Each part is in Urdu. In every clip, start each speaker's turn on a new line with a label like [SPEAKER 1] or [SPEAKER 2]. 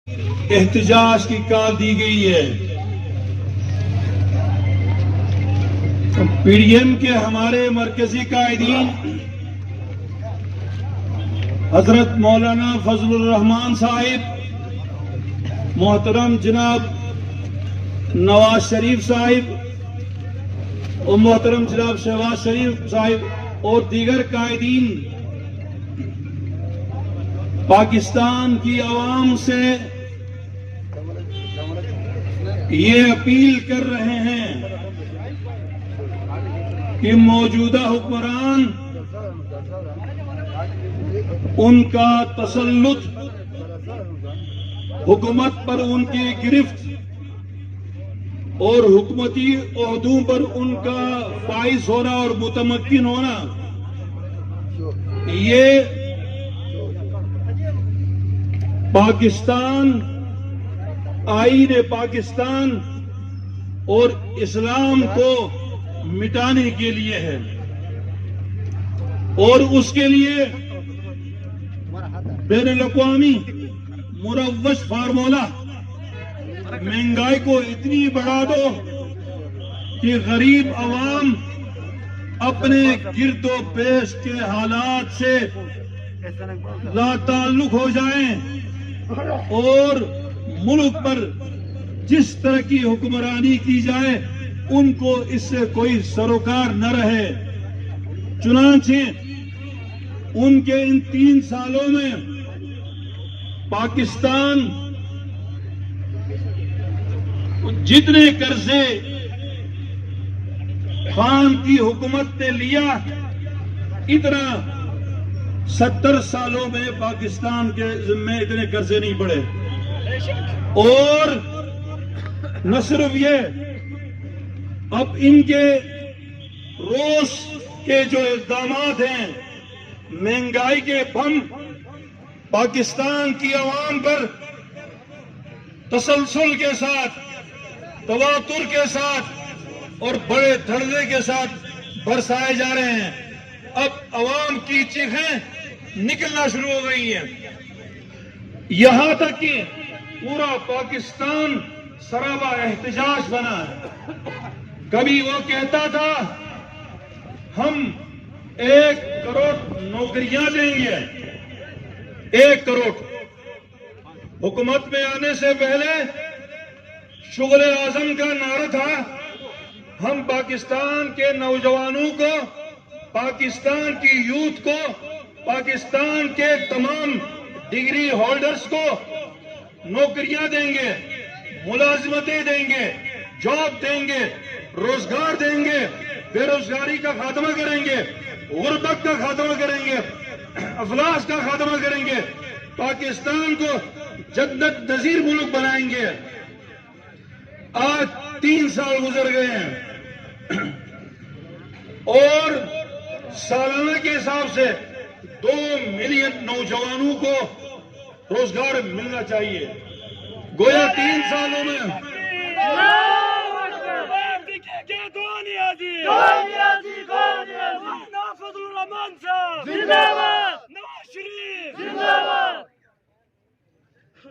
[SPEAKER 1] احتجاج کی کال دی گئی ہے۔ پی ڈی ایم کے ہمارے مرکزی قائدین حضرت مولانا فضل الرحمان صاحب، محترم جناب نواز شریف صاحب اور محترم جناب شہباز شریف صاحب اور دیگر قائدین پاکستان کی عوام سے یہ اپیل کر رہے ہیں کہ موجودہ حکمران ان کا تسلط، حکومت پر ان کی گرفت اور حکومتی عہدوں پر ان کا فائز ہونا اور متمکن ہونا، یہ پاکستان، آئین پاکستان اور اسلام کو مٹانے کے لیے ہے، اور اس کے لیے بین الاقوامی مروج فارمولہ مہنگائی کو اتنی بڑھا دو کہ غریب عوام اپنے گرد و پیش کے حالات سے لا تعلق ہو جائیں اور ملک پر جس طرح کی حکمرانی کی جائے ان کو اس سے کوئی سروکار نہ رہے۔ چنانچہ ان کے ان 3 سالوں میں پاکستان جتنے قرضے خان کی حکومت نے لیا، اتنا 70 سالوں میں پاکستان کے ذمے اتنے قرضے نہیں پڑے۔ اور نہ صرف یہ، اب ان کے روز کے جو اقدامات ہیں، مہنگائی کے بم پاکستان کی عوام پر تسلسل کے ساتھ، تواتر کے ساتھ اور بڑے دھڑلے کے ساتھ برسائے جا رہے ہیں۔ اب عوام کی چیخیں نکلنا شروع ہو گئی ہیں، یہاں تک کہ پورا پاکستان سرابا احتجاج بنا ہے۔ کبھی وہ کہتا تھا ہم 1 کروڑ نوکریاں دیں گے، 1 کروڑ۔ حکومت میں آنے سے پہلے شغل اعظم کا نعرہ تھا ہم پاکستان کے نوجوانوں کو، پاکستان کی یوتھ کو، پاکستان کے تمام ڈگری ہولڈرز کو نوکریاں دیں گے، ملازمتیں دیں گے، جاب دیں گے، روزگار دیں گے، بے روزگاری کا خاتمہ کریں گے، غربت کا خاتمہ کریں گے، افلاس کا خاتمہ کریں گے، پاکستان کو جدت نظیر ملک بنائیں گے۔ آج 3 سال گزر گئے ہیں اور سالانہ کے حساب سے 2 ملین نوجوانوں کو روزگار ملنا چاہیے۔ گویا 3 سالوں میں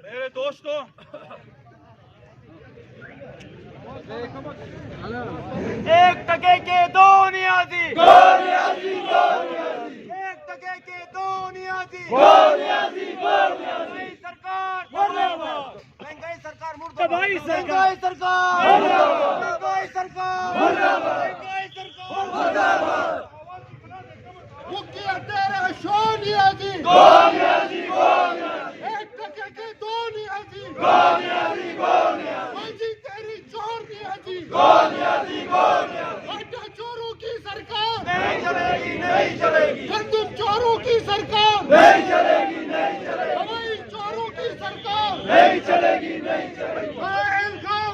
[SPEAKER 1] میرے دوستو،
[SPEAKER 2] ایک ٹکے کے 2 نیازی، 1 ٹکے کے 2 نیازی، مہنگائی سرکار مردہ باد، مہنگائی سرکار مردہ باد، مہنگائی سرکار مہنگائی سرکار مہنگائی سرکار مردہ باد۔ مکھی تیرا شو نیازی، 1 ٹکے کے 2 نیازی، منجی تیری چور نیازی، آٹا چوروں کی سرکار نہیں چلے گی، نہیں چلے گی، گندم چوروں کی سرکار نہیں چلے گی، نہیں چلے گی، ہوائی چوروں کی سرکار نہیں چلے گی، نہیں چلے گی۔ فاعل خان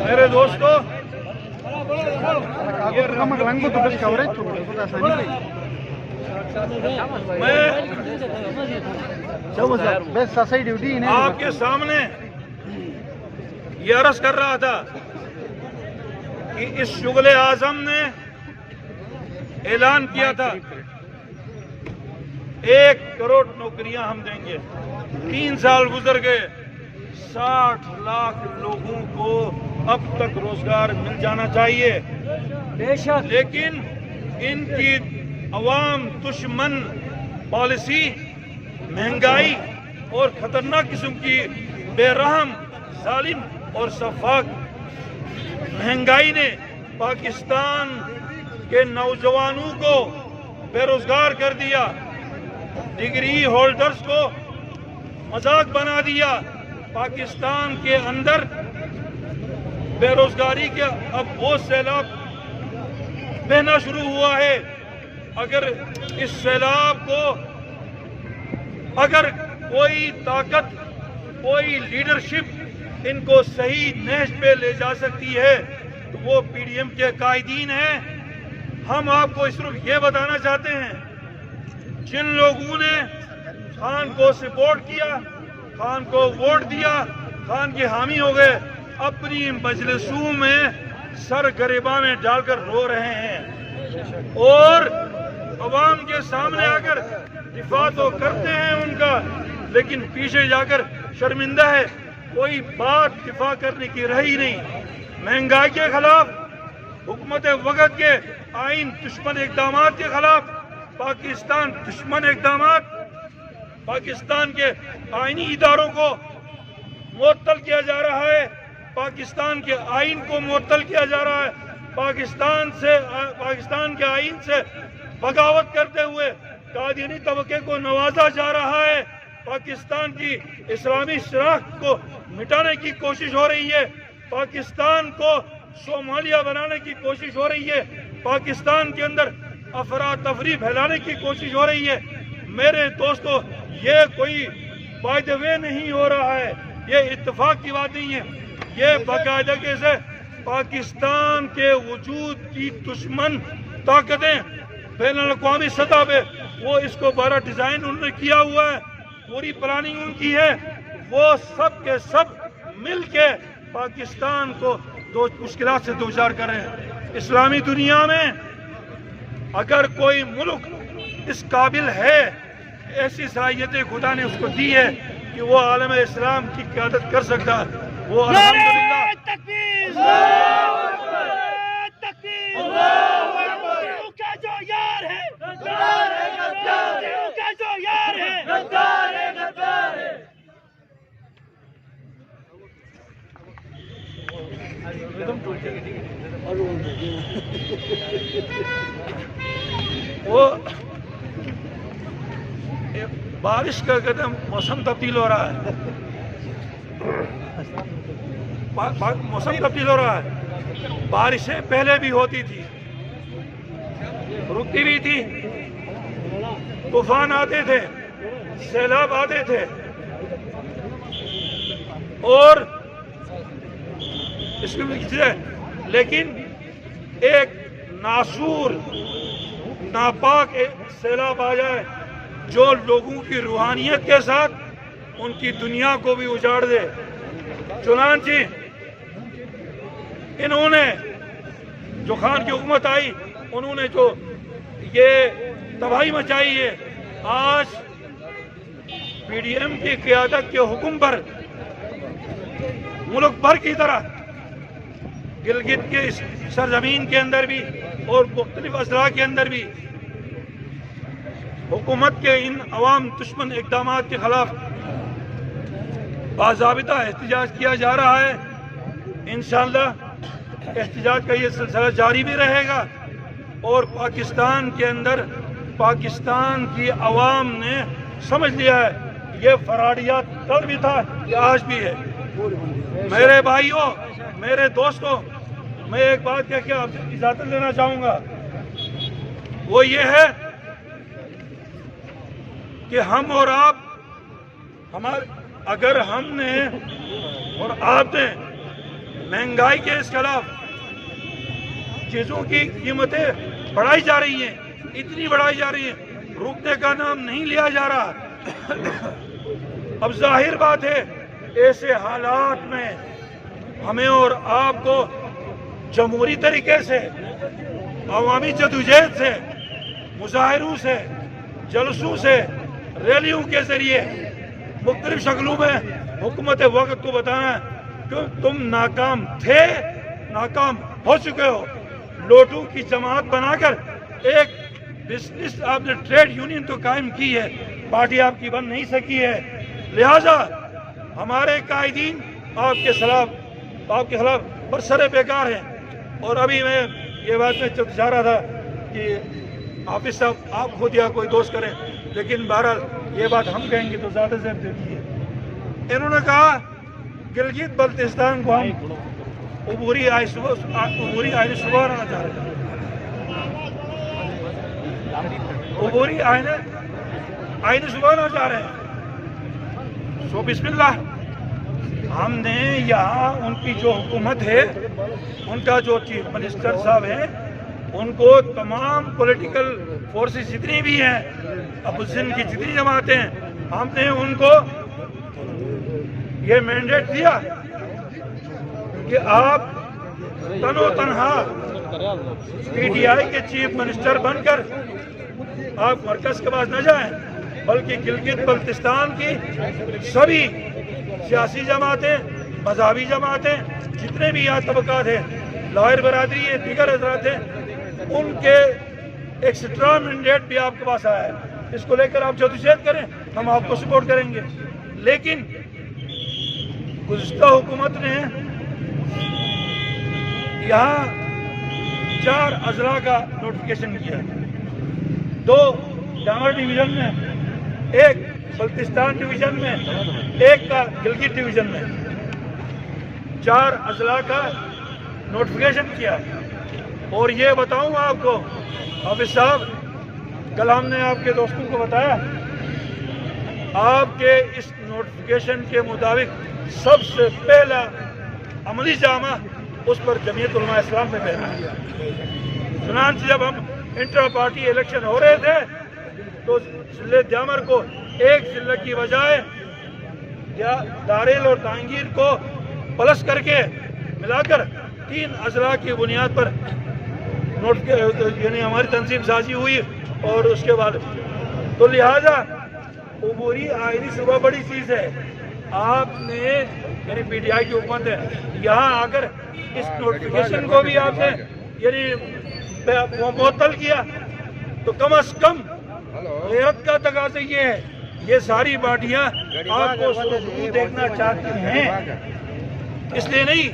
[SPEAKER 1] میرے دوستو، میں آپ کے سامنے یہ عرض کر رہا تھا کہ اس شغل اعظم نے اعلان کیا تھا 1 کروڑ نوکریاں ہم دیں گے. 3 سال گزر گئے, 60 لاکھ لوگوں کو اب تک روزگار مل جانا چاہیے, لیکن ان کی عوام دشمن پالیسی, مہنگائی اور خطرناک قسم کی بے رحم, ظالم اور شفاق مہنگائی نے پاکستان کے نوجوانوں کو بے روزگار کر دیا, ڈگری ہولڈرز کو مذاق بنا دیا. پاکستان کے اندر بے روزگاری کے اب وہ سیلاب بہنا شروع ہوا ہے. اگر اس سیلاب کو اگر کوئی طاقت, کوئی لیڈرشپ ان کو صحیح نہج پہ لے جا سکتی ہے تو وہ پی ڈی ایم کے قائدین ہیں. ہم آپ کو صرف یہ بتانا چاہتے ہیں, جن لوگوں نے خان کو سپورٹ کیا, خان کو ووٹ دیا, خان کے حامی ہو گئے, اپنی مجلسوں میں سر گریباں میں ڈال کر رو رہے ہیں اور عوام کے سامنے آ کر دفاع تو کرتے ہیں ان کا, لیکن پیچھے جا کر شرمندہ ہے. کوئی بات دفاع کرنے کی رہی نہیں. مہنگائی کے خلاف, حکومت وقت کے آئین دشمن اقدامات کے خلاف, پاکستان دشمن اقدامات, پاکستان کے آئینی اداروں کو معطل کیا جا رہا ہے, پاکستان کے آئین کو معطل کیا جا رہا ہے, پاکستان کے آئین سے بغاوت کرتے ہوئے قادیانی طبقے کو نوازا جا رہا ہے, پاکستان کی اسلامی شناخت کو مٹانے کی کوشش ہو رہی ہے, پاکستان کو صومالیہ بنانے کی کوشش ہو رہی ہے, پاکستان کے اندر افراتفری پھیلانے کی کوشش ہو رہی ہے. میرے دوستو, یہ کوئی بائی دی وے نہیں ہو رہا ہے, یہ اتفاق کی بات نہیں ہے, یہ باقاعدگی سے پاکستان کے وجود کی دشمن طاقتیں بین الاقوامی سطح پہ وہ اس کو بڑا ڈیزائن انہوں نے کیا ہوا ہے, پوری پلاننگ ان کی ہے. وہ سب کے سب مل کے پاکستان کو دو مشکلات سے دوچار کریں. اسلامی دنیا میں اگر کوئی ملک اس قابل ہے, ایسی صلاحیتیں خدا نے اس کو دی ہے کہ وہ عالم اسلام کی قیادت کر سکتا ہے, وہ الحمدللہ وہ بارش کا قدم موسم تبدیل ہو رہا ہے, موسم تبدیل ہو رہا ہے. بارشیں پہلے بھی ہوتی تھی, رکتی بھی تھی, طوفان آتے تھے, سیلاب آتے تھے, اور اس میں لیکن ایک ناسور ناپاک سیلاب آ جائے جو لوگوں کی روحانیت کے ساتھ ان کی دنیا کو بھی اجاڑ دے. چنانچہ انہوں نے جو خان کی حکومت آئی, انہوں نے جو یہ تباہی مچائی ہے, آج پی ڈی ایم کی قیادت کے حکم پر ملک بھر کی طرح گلگت کے سرزمین کے اندر بھی اور مختلف اضلاع کے اندر بھی حکومت کے ان عوام دشمن اقدامات کے خلاف باضابطہ احتجاج کیا جا رہا ہے. انشاءاللہ احتجاج کا یہ سلسلہ جاری بھی رہے گا, اور پاکستان کے اندر پاکستان کی عوام نے سمجھ لیا ہے, یہ فراڈیات کل بھی تھا, یہ آج بھی ہے. میرے بھائیوں, میرے دوستوں, میں ایک بات کہہ کے آپ سے اجازت لینا چاہوں گا, وہ یہ ہے کہ ہم اور آپ, اگر ہم نے اور آپ نے مہنگائی کے اس خلاف
[SPEAKER 3] چیزوں کی قیمتیں بڑھائی جا رہی ہیں، اتنی بڑھائی جا رہی ہیں، رکنے کا نام نہیں لیا جا رہا۔ اب ظاہر بات ہے ایسے حالات میں ہمیں اور آپ کو جمہوری طریقے سے، عوامی جدوجہد سے، مظاہروں سے، جلسوں سے، ریلیوں کے ذریعے مختلف شکلوں میں حکومت وقت کو بتانا ہے کہ تم ناکام تھے، ناکام ہو چکے ہو۔ لوٹوں کی جماعت بنا کر ایک بزنس آپ نے ٹریڈ یونین تو قائم کی ہے، پارٹی آپ کی بن نہیں سکی ہے، لہذا ہمارے قائدین آپ کے خلاف برسر بیکار ہیں۔ اور ابھی میں یہ بات میں چاہ رہا تھا کہ حافظ صاحب آپ خود یا کوئی دوست کریں، لیکن بہرحال یہ بات ہم کہیں گے تو زیادہ زیب دیتی ہے۔ انہوں نے کہا گلگت بلتستان کو ہم عبوری آئین صوبہ بنانا چاہ رہے ہیں، عبوری آئین صوبہ بنانا چاہ رہے ہیں۔ سو بسم اللہ، ہم نے یہاں ان کی جو حکومت ہے، ان کا جو چیف منسٹر صاحب ہیں، ان کو تمام پولیٹیکل فورسز جتنی بھی ہیں، اپوزیشن کی جتنی جماعتیں ہیں، ہم نے ان کو یہ مینڈیٹ دیا کہ آپ تن و تنہا پی ٹی آئی کے چیف منسٹر بن کر آپ مرکز کے پاس نہ جائیں، بلکہ گلگت بلتستان کی سبھی سیاسی جماعتیں، مذہبی جماعتیں، جتنے بھی یہاں طبقات ہیں، لائر برادری ہے، دیگر حضرات ہیں، ان کے ایکسٹرا مینڈیٹ بھی آپ کے پاس آیا ہے۔ اس کو لے کر آپ جدوجہد کریں، ہم آپ کو سپورٹ کریں گے۔ لیکن گزشتہ حکومت نے یہاں 4 اضلاع کا نوٹیفیکیشن کیا، 2 جامر ڈویژن میں، 1 بلتستان ڈویژن میں، 1 کا گلگت ڈویژن میں، 4 اضلاع کا نوٹیفیکیشن کیا۔ اور یہ بتاؤں آپ کو حافظ صاحب، کل ہم نے آپ کے دوستوں کو بتایا، آپ کے اس نوٹیفیکیشن کے مطابق سب سے پہلا عملی جامہ اس پر جمعیت علماء اسلام میں پہنا ہے۔ چنانچہ جب ہم انٹرا پارٹی الیکشن ہو رہے تھے تو ضلع دیامر کو ایک ضلع کی بجائے داریل اور تانگیر کو پلس کر کے ملا کر 3 اضلاع کی بنیاد پر یعنی ہماری تنظیم سازی ہوئی۔ اور اس کے بعد تو لہذا عبوری آئینی صوبہ بڑی چیز ہے۔ آپ نے یعنی پی ٹی آئی کی حکومت ہے، یہاں آ کر اس نوٹیفیکیشن کو بھی آپ نے یعنی معطل کیا، تو کم از کم غیرت کا تقاضا یہ ہے، یہ ساری پارٹیاں آپ کو سرخرو دیکھنا چاہتی ہیں، اس لیے نہیں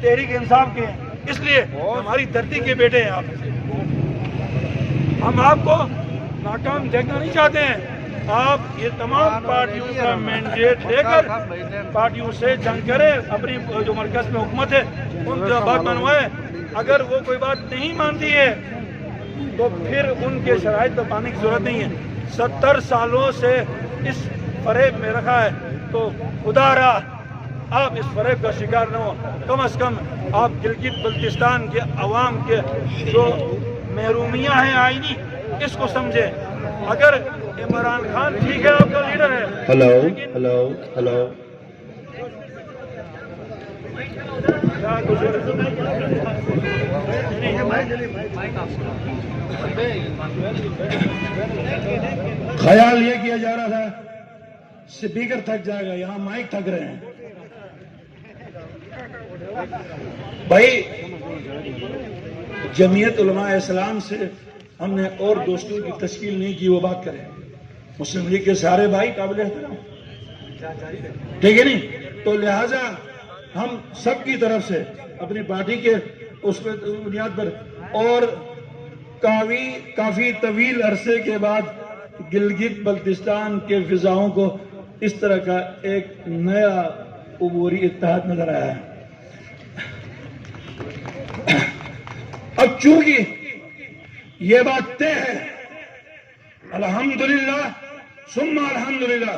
[SPEAKER 3] تحریک انصاف کے، اس لیے ہماری دھرتی کے بیٹے ہیں آپ، ہم آپ کو ناکام دیکھنا نہیں چاہتے ہیں۔ آپ یہ تمام پارٹیوں کا مینڈیٹ لے کر پارٹیوں سے جنگ کریں، اپنی جو مرکز میں حکومت ہے ان سے بات منوائیں، اگر وہ کوئی بات نہیں مانتی ہے تو پھر ان کے شرائط پر پانے کی ضرورت نہیں ہے۔ 70 سالوں سے اس فریب میں رکھا ہے، تو خدا را آپ اس فریب کا شکار نہ ہو، کم از کم آپ گلگت بلتستان کے عوام کے جو محرومیاں ہیں آئینی، اس کو سمجھیں۔ اگر عمران خان ٹھیک ہے آپ کا لیڈر ہے،
[SPEAKER 4] ہلو
[SPEAKER 1] خیال یہ کیا جا رہا تھا اسپیکر تھک جائے گا، یہاں مائک تھک رہے ہیں۔ بھائی جمعیت علماء اسلام سے ہم نے اور دوستوں کی تشکیل نہیں کی، وہ بات کریں۔ مسلم لیگ کے سارے بھائی قابل احترام، ٹھیک ہے نہیں؟ تو لہذا ہم سب کی طرف سے اپنی پارٹی کے اس بنیاد پر اور کافی طویل عرصے کے بعد گلگت بلتستان کے فضاؤں کو اس طرح کا ایک نیا عبوری اتحاد نظر آیا ہے۔ اب چونکہ یہ بات طے ہے، الحمدللہ ثم الحمدللہ،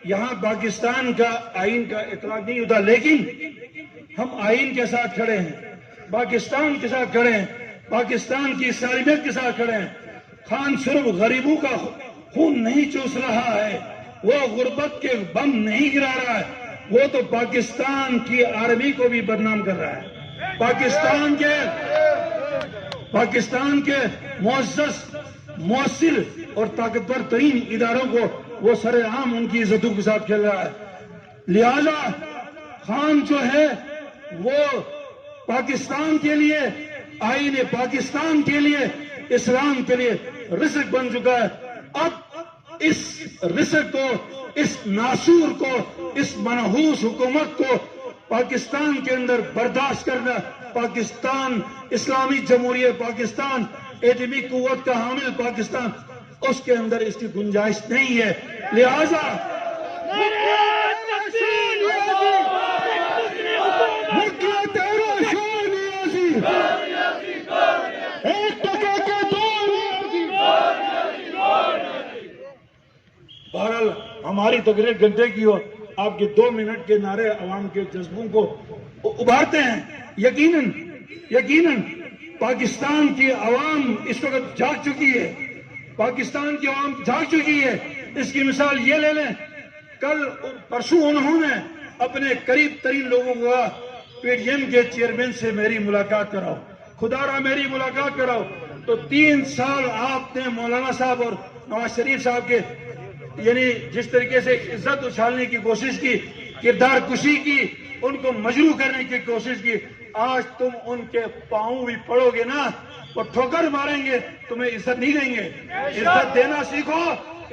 [SPEAKER 1] یہاں پاکستان کا آئین کا اطلاق نہیں ہوتا، لیکن ہم آئین کے ساتھ کھڑے ہیں، پاکستان کے ساتھ کھڑے ہیں، پاکستان کی سالمیت کے ساتھ کھڑے ہیں. خان صرف غریبوں کا خون نہیں چوس رہا ہے, وہ غربت کے بم نہیں گرا رہا ہے, وہ تو پاکستان کی آرمی کو بھی بدنام کر رہا ہے. پاکستان کے معزز, مؤثر اور طاقتور ترین اداروں کو وہ سر عام ان کی عزتوں کے ساتھ کھیل رہا ہے. لہذا خان جو ہے وہ پاکستان کے لیے, آئین پاکستان کے لیے, اسلام کے لیے رزق بن چکا ہے. اب اس رزق کو, اس ناسور کو, اس منحوس حکومت کو پاکستان کے اندر برداشت کرنا, پاکستان اسلامی جمہوریہ پاکستان, ایٹمی قوت کا حامل پاکستان, اس کے اندر اس کی گنجائش نہیں ہے. لہذا بہرحال ہماری تقریر گھنٹے کی ہو, آپ کے 2 منٹ کے نعرے عوام کے جذبوں کو ابھارتے ہیں. یقیناً پاکستان کی عوام اس وقت جاگ چکی ہے, پاکستان کی عوام جاگ چکی ہے. اس کی مثال یہ لے لیں, کل پرسوں انہوں نے اپنے قریب ترین لوگوں کو کہا پی ڈی ایم کے چیئرمین سے میری ملاقات کراؤ, خدا را میری ملاقات کراؤ. تو 3 سال آپ نے مولانا صاحب اور نواز شریف صاحب کے یعنی جس طریقے سے عزت اچھالنے کی کوشش کی, کردار کشی کی, ان کو مجروح کرنے کی کوشش کی, آج تم ان کے پاؤں بھی پڑو گے نا, وہ ٹھوکر ماریں گے, تمہیں عزت نہیں دیں گے. عزت دینا سیکھو,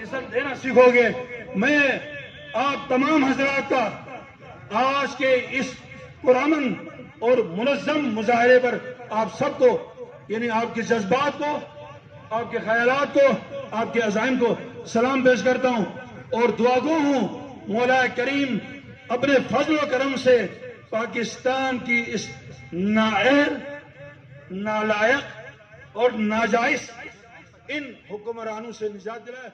[SPEAKER 1] عزت دینا سیکھو گے. میں آپ تمام حضرات کا آج کے اس پرامن اور منظم مظاہرے پر آپ سب کو یعنی آپ کے جذبات کو, آپ کے خیالات کو, آپ کے عزائم کو سلام پیش کرتا ہوں اور دعا گو ہوں مولا کریم اپنے فضل و کرم سے پاکستان کی اس نااہل, نالائق اور ناجائز ان حکمرانوں سے نجات دلائے.